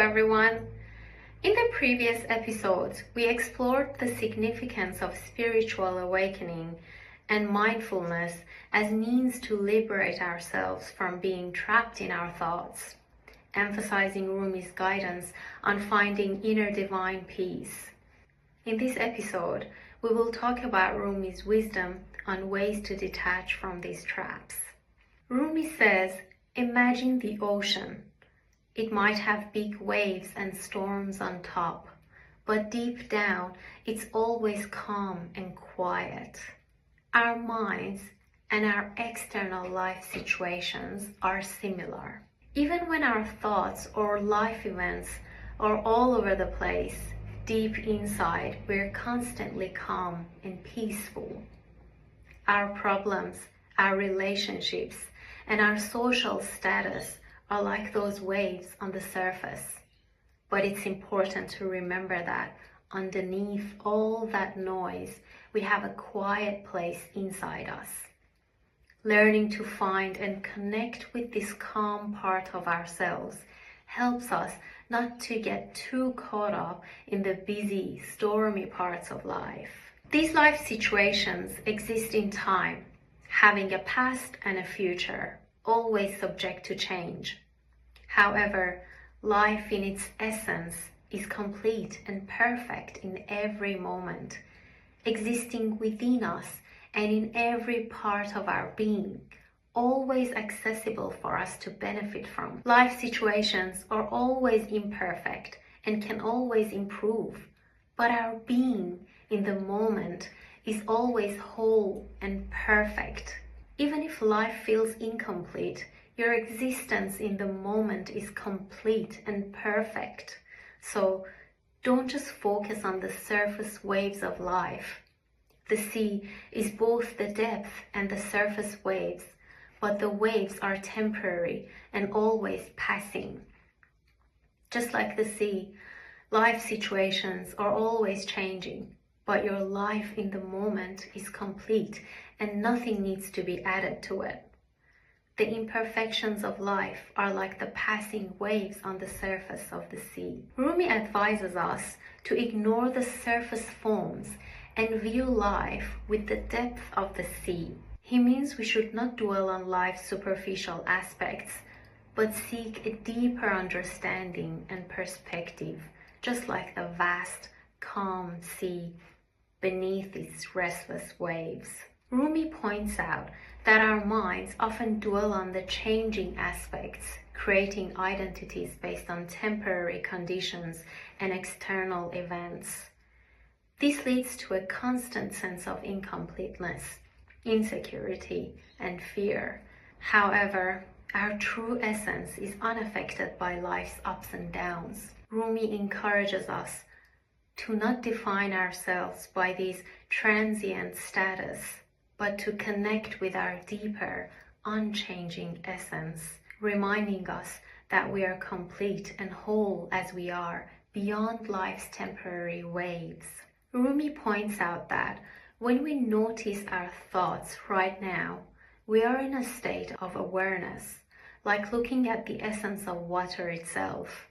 everyone. In the previous episodes, we explored the significance of spiritual awakening and mindfulness as means to liberate ourselves from being trapped in our thoughts, emphasizing Rumi's guidance on finding inner divine peace. In this episode, we will talk about Rumi's wisdom on ways to detach from these traps. Rumi says, imagine the ocean. It might have big waves and storms on top, but deep down, it's always calm and quiet. Our minds and our external life situations are similar. Even when our thoughts or life events are all over the place, deep inside, we're constantly calm and peaceful. Our problems, our relationships, and our social status are like those waves on the surface. But it's important to remember that underneath all that noise, we have a quiet place inside us. Learning to find and connect with this calm part of ourselves helps us not to get too caught up in the busy, stormy parts of life. These life situations exist in time, having a past and a future, always subject to change. However, life in its essence is complete and perfect in every moment, existing within us and in every part of our being, always accessible for us to benefit from. Life situations are always imperfect and can always improve, but our being in the moment is always whole and perfect. Even if life feels incomplete, your existence in the moment is complete and perfect. So don't just focus on the surface waves of life. The sea is both the depth and the surface waves, but the waves are temporary and always passing. Just like the sea, life situations are always changing, but your life in the moment is complete and nothing needs to be added to it. The imperfections of life are like the passing waves on the surface of the sea. Rumi advises us to ignore the surface forms and view life with the depth of the sea. He means we should not dwell on life's superficial aspects, but seek a deeper understanding and perspective, just like the vast, calm sea beneath its restless waves. Rumi points out that our minds often dwell on the changing aspects, creating identities based on temporary conditions and external events. This leads to a constant sense of incompleteness, insecurity, and fear. However, our true essence is unaffected by life's ups and downs. Rumi encourages us to not define ourselves by these transient status, but to connect with our deeper, unchanging essence, reminding us that we are complete and whole as we are, beyond life's temporary waves. Rumi points out that when we notice our thoughts right now, we are in a state of awareness, like looking at the essence of water itself.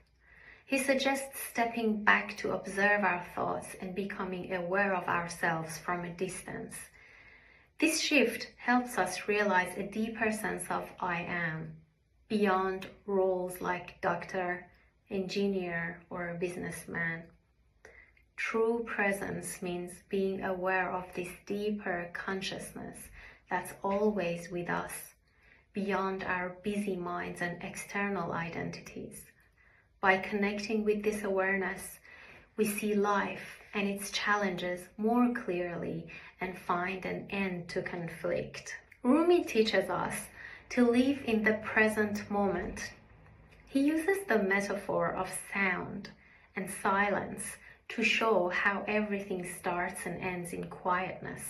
He suggests stepping back to observe our thoughts and becoming aware of ourselves from a distance. This shift helps us realize a deeper sense of I am, beyond roles like doctor, engineer, or a businessman. True presence means being aware of this deeper consciousness that's always with us, beyond our busy minds and external identities. By connecting with this awareness, we see life and its challenges more clearly and find an end to conflict. Rumi teaches us to live in the present moment. He uses the metaphor of sound and silence to show how everything starts and ends in quietness,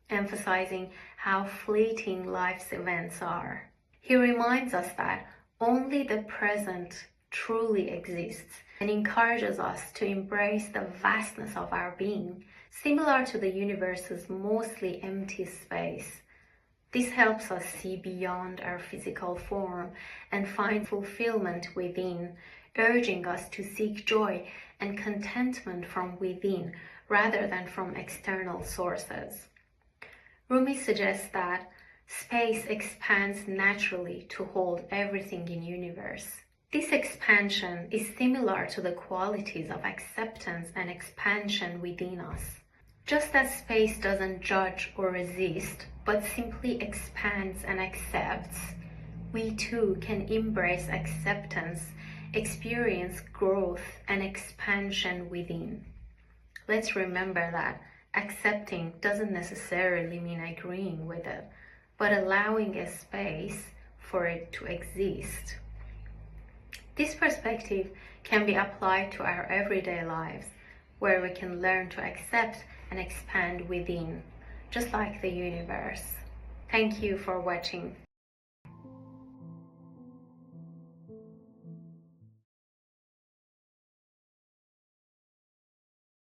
emphasizing how fleeting life's events are. He reminds us that only the present truly exists and encourages us to embrace the vastness of our being, similar to the universe's mostly empty space. This helps us see beyond our physical form and find fulfillment within, urging us to seek joy and contentment from within rather than from external sources. Rumi suggests that space expands naturally to hold everything in universe. This expansion is similar to the qualities of acceptance and expansion within us. Just as space doesn't judge or resist, but simply expands and accepts, we too can embrace acceptance, experience growth and expansion within. Let's remember that accepting doesn't necessarily mean agreeing with it, but allowing a space for it to exist. This perspective can be applied to our everyday lives, where we can learn to accept and expand within, just like the universe. Thank you for watching.